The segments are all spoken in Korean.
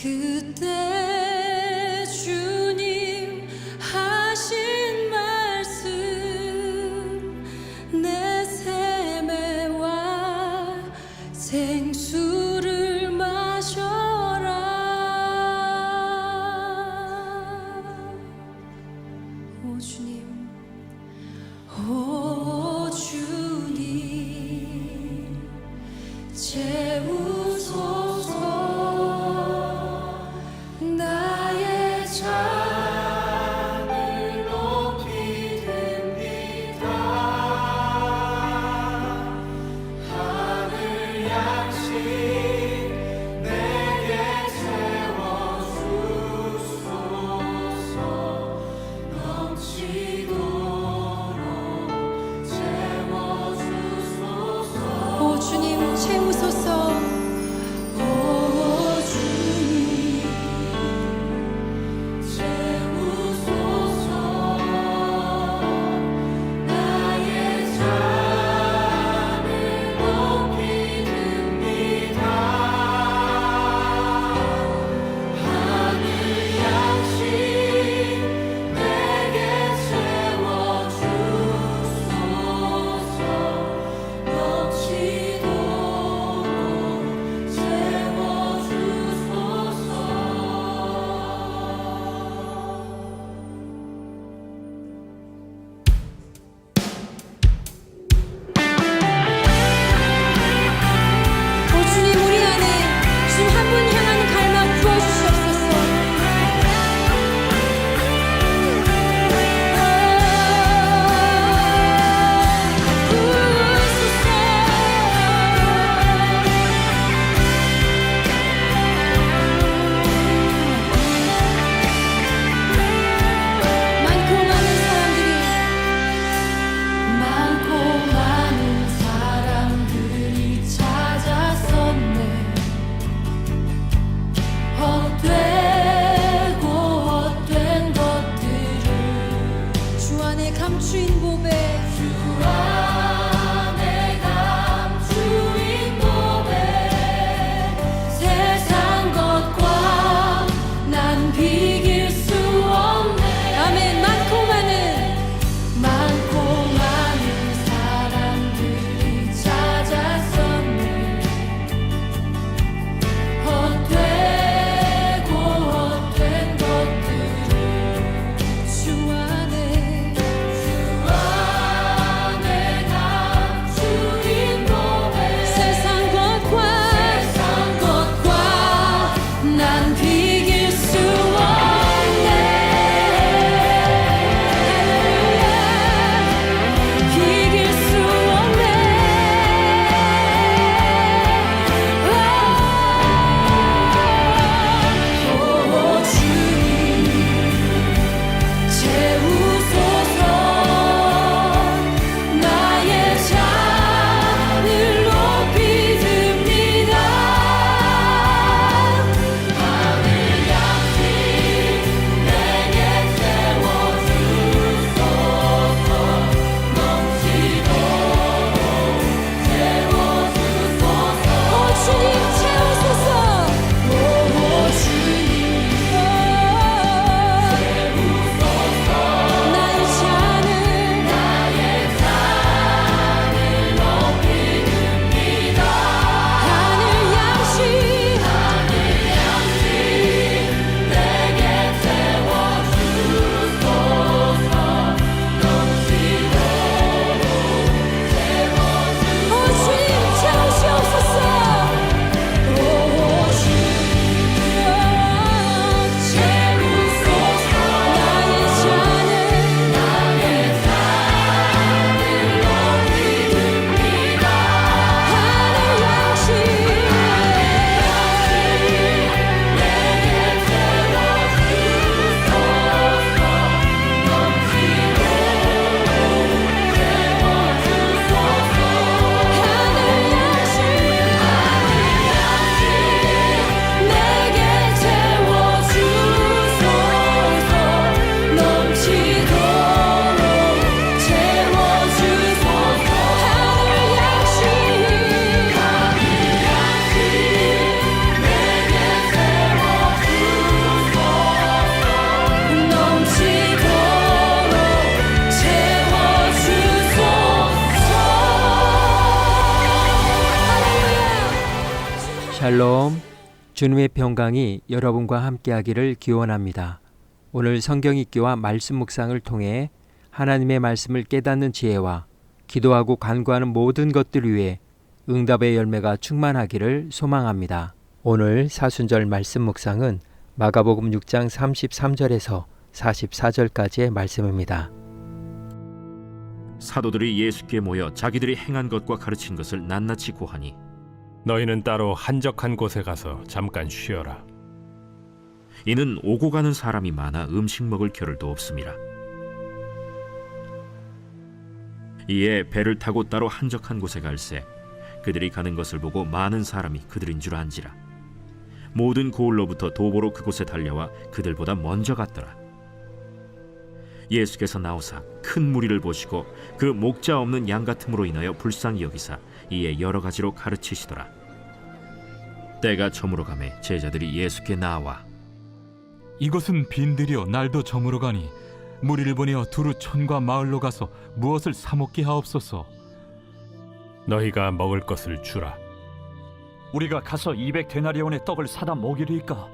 그때 주님 하신 말씀 내 샘에와 생수를 마셔라. 오 주님, 오 주님 채우소서. 나의 잔을 높이 듭니다. 하늘 양식 내게 채워주소서. 넘치도록 채워주소서. 오 주님 채우소서. 오 주님 채우소서. 나의 잔을 높이 듭니다. 하늘 양식 내게 채워주소서. 넘치도록 샬롬, 주님의 평강이 여러분과 함께하기를 기원합니다. 오늘 성경 읽기와 말씀 묵상을 통해 하나님의 말씀을 깨닫는 지혜와 기도하고 간구하는 모든 것들 위해 응답의 열매가 충만하기를 소망합니다. 오늘 사순절 말씀 묵상은 마가복음 6장 33절에서 44절까지의 말씀입니다. 사도들이 예수께 모여 자기들이 행한 것과 가르친 것을 낱낱이 고하니 너희는 따로 한적한 곳에 가서 잠깐 쉬어라. 이는 오고 가는 사람이 많아 음식 먹을 겨를도 없음이라. 이에 배를 타고 따로 한적한 곳에 갈새 그들이 가는 것을 보고 많은 사람이 그들인 줄 안지라. 모든 고을로부터 도보로 그곳에 달려와 그들보다 먼저 갔더라. 예수께서 나오사 큰 무리를 보시고 그 목자 없는 양 같음으로 인하여 불쌍히 여기사 이에 여러 가지로 가르치시더라. 때가 저물어 가매 제자들이 예수께 나와 이것은 빈들이여 날도 저물어 가니 무리를 보내어 두루 촌과 마을로 가서 무엇을 사 먹게 하옵소서. 너희가 먹을 것을 주라. 우리가 가서 200데나리온의 떡을 사다 먹이리이까?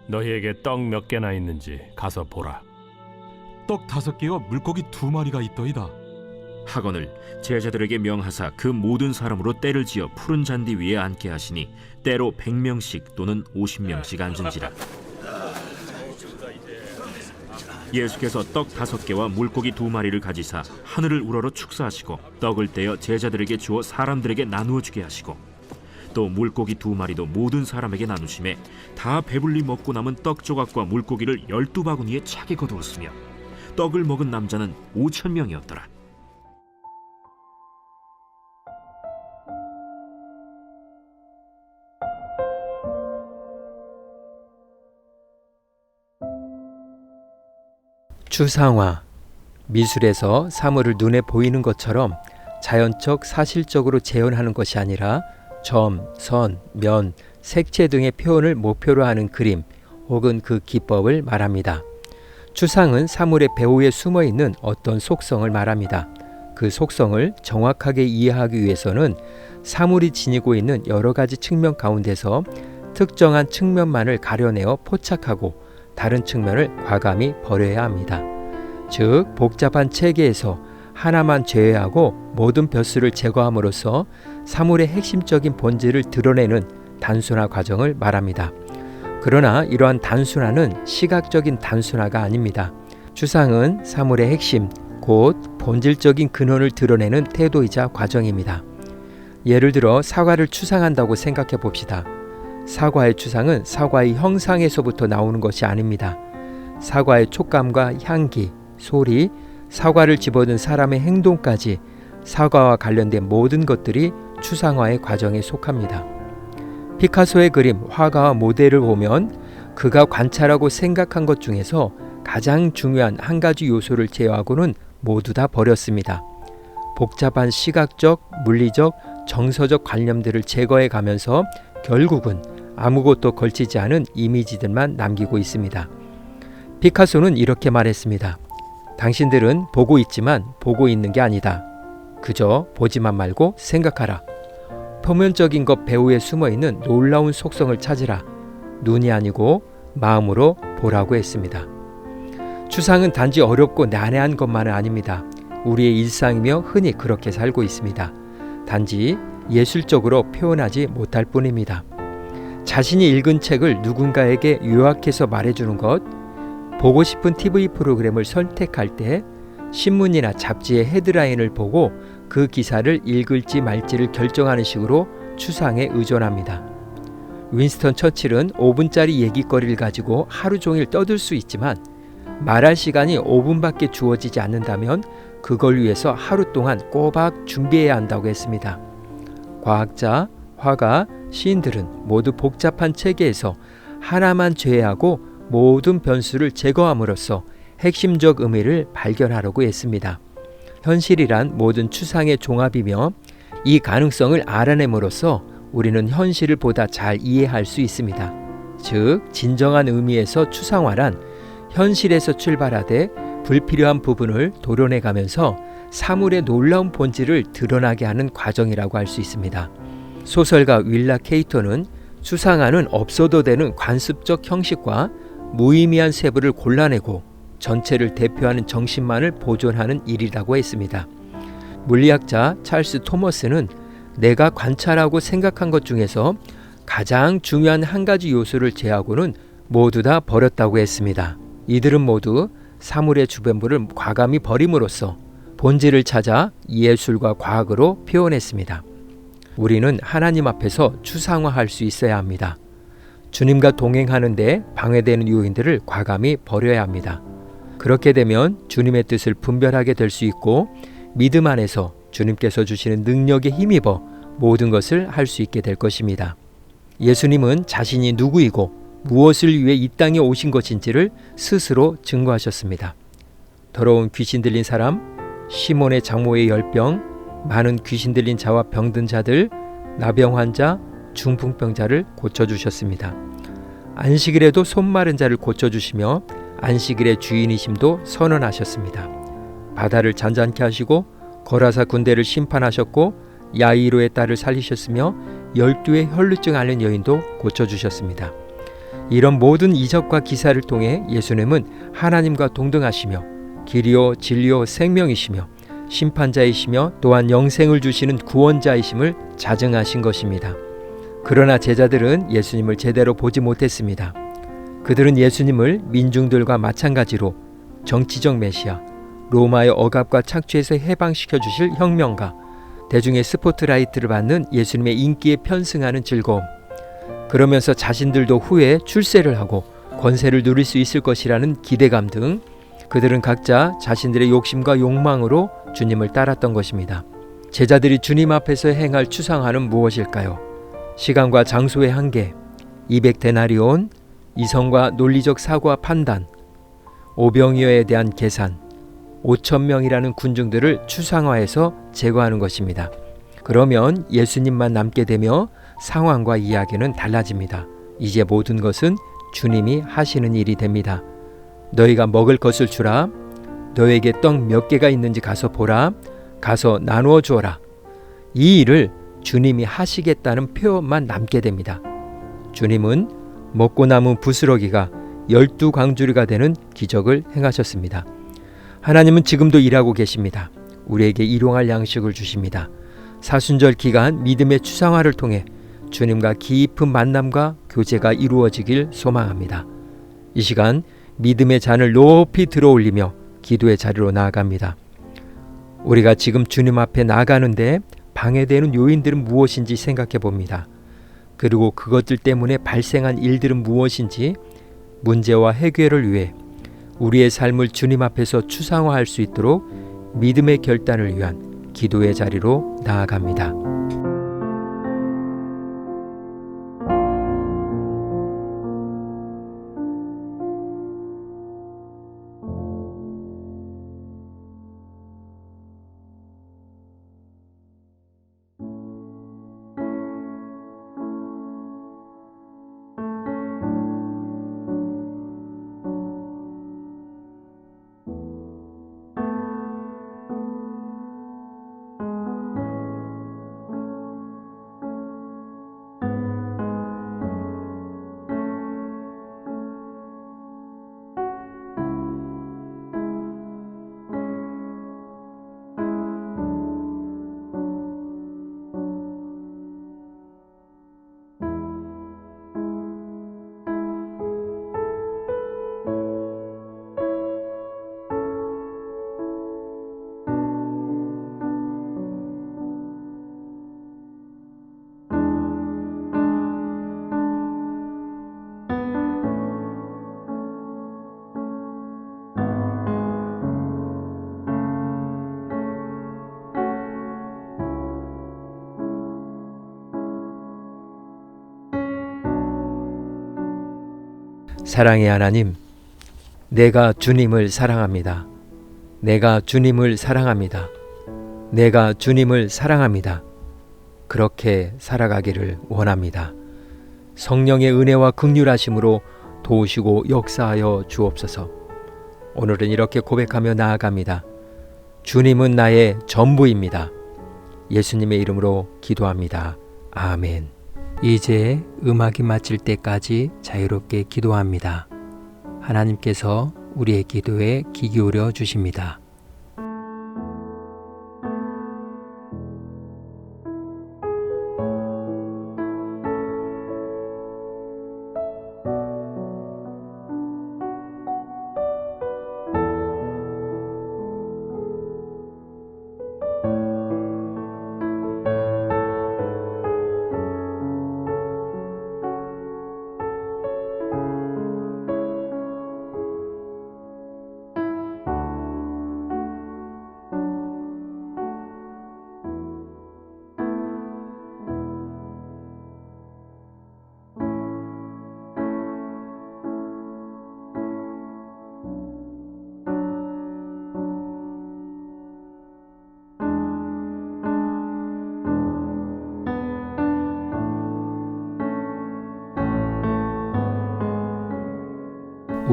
너희에게 떡 몇 개나 있는지 가서 보라. 떡 5개와 물고기 2마리가 있더이다. 하거늘 제자들에게 명하사 그 모든 사람으로 때를 지어 푸른 잔디 위에 앉게 하시니 때로 100명씩 또는 50명씩 앉은지라. 예수께서 떡 5개와 물고기 2마리를 가지사 하늘을 우러러 축사하시고 떡을 떼어 제자들에게 주어 사람들에게 나누어 주게 하시고 또 물고기 2마리도 모든 사람에게 나누시매 다 배불리 먹고 남은 떡 조각과 물고기를 12바구니에 차게 거두었으며 떡을 먹은 남자는 5,000명이었더라. 추상화, 미술에서 사물을 눈에 보이는 것처럼 자연적 사실적으로 재현하는 것이 아니라 점, 선, 면, 색채 등의 표현을 목표로 하는 그림 혹은 그 기법을 말합니다. 추상은 사물의 배후에 숨어있는 어떤 속성을 말합니다. 그 속성을 정확하게 이해하기 위해서는 사물이 지니고 있는 여러 가지 측면 가운데서 특정한 측면만을 가려내어 포착하고 다른 측면을 과감히 버려야 합니다. 즉 복잡한 체계에서 하나만 제외하고 모든 벼슬을 제거함으로써 사물의 핵심적인 본질을 드러내는 단순화 과정을 말합니다. 그러나 이러한 단순화는 시각적인 단순화가 아닙니다. 추상은 사물의 핵심, 곧 본질적인 근원을 드러내는 태도이자 과정입니다. 예를 들어 사과를 추상한다고 생각해 봅시다. 사과의 추상은 사과의 형상에서부터 나오는 것이 아닙니다. 사과의 촉감과 향기, 소리, 사과를 집어든 사람의 행동까지 사과와 관련된 모든 것들이 추상화의 과정에 속합니다. 피카소의 그림, 화가와 모델을 보면 그가 관찰하고 생각한 것 중에서 가장 중요한 한 가지 요소를 제외하고는 모두 다 버렸습니다. 복잡한 시각적, 물리적, 정서적 관념들을 제거해 가면서 결국은 아무것도 걸치지 않은 이미지들만 남기고 있습니다. 피카소는 이렇게 말했습니다. 당신들은 보고 있지만 보고 있는 게 아니다. 그저 보지만 말고 생각하라. 표면적인 것 배후에 숨어있는 놀라운 속성을 찾으라. 눈이 아니고 마음으로 보라고 했습니다. 추상은 단지 어렵고 난해한 것만은 아닙니다. 우리의 일상이며 흔히 그렇게 살고 있습니다. 단지 예술적으로 표현하지 못할 뿐입니다. 자신이 읽은 책을 누군가에게 요약해서 말해주는 것, 보고 싶은 TV 프로그램을 선택할 때 신문이나 잡지의 헤드라인을 보고 그 기사를 읽을지 말지를 결정하는 식으로 추상에 의존합니다. 윈스턴 처칠은 5분짜리 얘기거리를 가지고 하루 종일 떠들 수 있지만 말할 시간이 5분밖에 주어지지 않는다면 그걸 위해서 하루 동안 꼬박 준비해야 한다고 했습니다. 과학자, 화가, 시인들은 모두 복잡한 체계에서 하나만 제외하고 모든 변수를 제거함으로써 핵심적 의미를 발견하려고 했습니다. 현실이란 모든 추상의 종합이며 이 가능성을 알아냄으로써 우리는 현실을 보다 잘 이해할 수 있습니다. 즉 진정한 의미에서 추상화란 현실에서 출발하되 불필요한 부분을 도려내가면서 사물의 놀라운 본질을 드러나게 하는 과정이라고 할 수 있습니다. 소설가 윌라 케이토는 추상화는 없어도 되는 관습적 형식과 무의미한 세부를 골라내고 전체를 대표하는 정신만을 보존하는 일이라고 했습니다. 물리학자 찰스 토머스는 내가 관찰하고 생각한 것 중에서 가장 중요한 한 가지 요소를 제하고는 모두 다 버렸다고 했습니다. 이들은 모두 사물의 주변부를 과감히 버림으로써 본질을 찾아 예술과 과학으로 표현했습니다. 우리는 하나님 앞에서 추상화할 수 있어야 합니다. 주님과 동행하는데 방해되는 요인들을 과감히 버려야 합니다. 그렇게 되면 주님의 뜻을 분별하게 될 수 있고 믿음 안에서 주님께서 주시는 능력에 힘입어 모든 것을 할 수 있게 될 것입니다. 예수님은 자신이 누구이고 무엇을 위해 이 땅에 오신 것인지를 스스로 증거하셨습니다. 더러운 귀신 들린 사람, 시몬의 장모의 열병, 많은 귀신 들린 자와 병든 자들, 나병 환자, 중풍병자를 고쳐주셨습니다. 안식일에도 손 마른 자를 고쳐주시며 안식일의 주인이심도 선언하셨습니다. 바다를 잔잔케 하시고 거라사 군대를 심판하셨고 야이로의 딸을 살리셨으며 12의 혈루증 앓는 여인도 고쳐주셨습니다. 이런 모든 이적과 기사를 통해 예수님은 하나님과 동등하시며 길이요 진리요 생명이시며 심판자이시며 또한 영생을 주시는 구원자이심을 자증하신 것입니다. 그러나 제자들은 예수님을 제대로 보지 못했습니다. 그들은 예수님을 민중들과 마찬가지로 정치적 메시아, 로마의 억압과 착취에서 해방시켜 주실 혁명가, 대중의 스포트라이트를 받는 예수님의 인기에 편승하는 즐거움, 그러면서 자신들도 후에 출세를 하고 권세를 누릴 수 있을 것이라는 기대감 등 그들은 각자 자신들의 욕심과 욕망으로 주님을 따랐던 것입니다. 제자들이 주님 앞에서 행할 추상화는 무엇일까요? 시간과 장소의 한계, 200데나리온, 이성과 논리적 사고와 판단, 오병이어에 대한 계산, 5,000명이라는 군중들을 추상화해서 제거하는 것입니다. 그러면 예수님만 남게 되며 상황과 이야기는 달라집니다. 이제 모든 것은 주님이 하시는 일이 됩니다. 너희가 먹을 것을 주라. 너에게 떡 몇 개가 있는지 가서 보라. 가서 나누어 주어라. 이 일을 주님이 하시겠다는 표현만 남게 됩니다. 주님은 먹고 남은 부스러기가 12광주리가 되는 기적을 행하셨습니다. 하나님은 지금도 일하고 계십니다. 우리에게 일용할 양식을 주십니다. 사순절 기간 믿음의 추상화를 통해 주님과 깊은 만남과 교제가 이루어지길 소망합니다. 이 시간 믿음의 잔을 높이 들어올리며 기도의 자리로 나아갑니다. 우리가 지금 주님 앞에 나아가는데 방해되는 요인들은 무엇인지 생각해 봅니다. 그리고 그것들 때문에 발생한 일들은 무엇인지 문제와 해결을 위해 우리의 삶을 주님 앞에서 추상화할 수 있도록 믿음의 결단을 위한 기도의 자리로 나아갑니다. 사랑의 하나님, 내가 주님을 사랑합니다. 내가 주님을 사랑합니다. 내가 주님을 사랑합니다. 그렇게 살아가기를 원합니다. 성령의 은혜와 긍휼하심으로 도우시고 역사하여 주옵소서. 오늘은 이렇게 고백하며 나아갑니다. 주님은 나의 전부입니다. 예수님의 이름으로 기도합니다. 아멘. 이제 음악이 마칠 때까지 자유롭게 기도합니다. 하나님께서 우리의 기도에 귀 기울여 주십니다.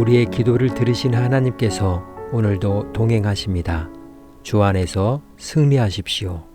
우리의 기도를 들으신 하나님께서 오늘도 동행하십니다. 주 안에서 승리하십시오.